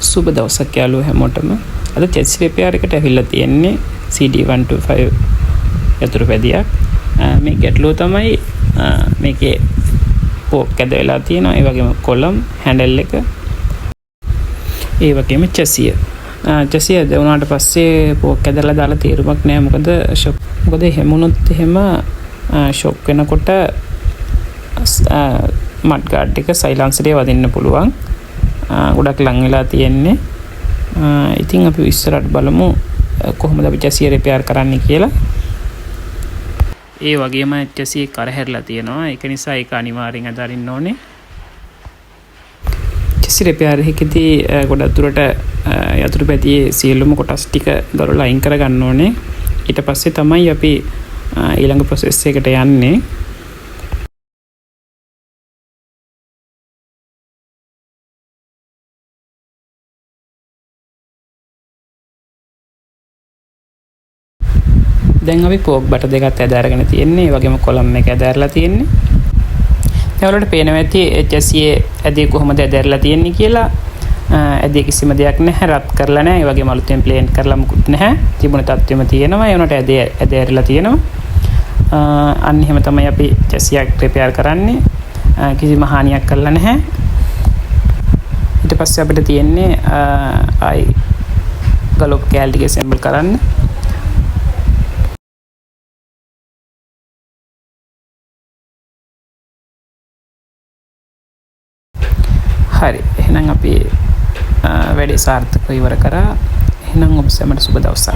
සුබ දවසක් යාළුවෝ හැමෝටම. අද චෙස් රිපෙයාර් එකට ඇවිල්ලා තියෙන්නේ CD125 යතුරු පැදියක්. මේ ගැටලුව තමයි මේකේ පෝක් ඇද වෙලා තියෙනවා. ඒ වගේම කොලම් හැන්ඩල් එක. ඒ වගේම චැසිය. චැසිය ඇද වුණාට පස්සේ පෝක් ඇදලා දාලා තීරුමක් නැහැ. මොකද එහෙම වුණොත් එහෙම ෂොක් වෙනකොට මඩ් ගාඩ් එක සයිලන්සරේ වදින්න පුළුවන්. ගොඩක් ලං වෙලා තියෙන්නේ. ඉතින් අපි ඉස්සරහට බලමු කොහොමද අපි චැසිය රිපෙයාර් කරන්න කියලා. ඒ වගේම චැසිය කරහැරලා තියෙනවා. ඒක නිසා ඒක අනිවාර්යෙන් අදාරින්න ඕනේ. චැසිය රිපෙයාර් එකේදී ගොඩක් දුරට යතුරු පැදියේ සියලුම කොටස් ටික ගලවලා අයින් කරගන්න ඕනේ. ඊට පස්සේ තමයි අපි ඊළඟ ප්‍රොසෙස් එකට යන්නේ. දැන් අපි පෝක් බට දෙකත් ඇද අරගෙන තියෙන්නේ. ඒ වගේම කොලම් එක ඇද අරලා තියෙන්නේ. දැන් වලට පේනවා ඇති චැසියේ ඇදේ කොහොමද ඇද අරලා තියෙන්නේ කියලා. ඇදේ කිසිම දෙයක් නැහැ, රත් කරලා නැහැ. ඒ වගේම අලුතෙන් ප්ලේන් කරලා මුකුත් නැහැ. තිබුණ තත්ත්වෙම තියෙනවා. ඒ වුණාට ඇද අරලා තියෙනවා. අන්න එහෙම තමයි අපි චැසියක් රිපෙයාර් කරන්නේ. කිසිම හානියක් කරලා නැහැ. ඊට පස්සේ අපිට තියෙන්නේ ආයි ගලොප් කෑලි ටික assemble කරන්න. හරි, එහෙනම් අපි වැඩේ සාර්ථකව ඉවර කරා. එහෙනම් ඔබ සැමට සුබ දවසක්.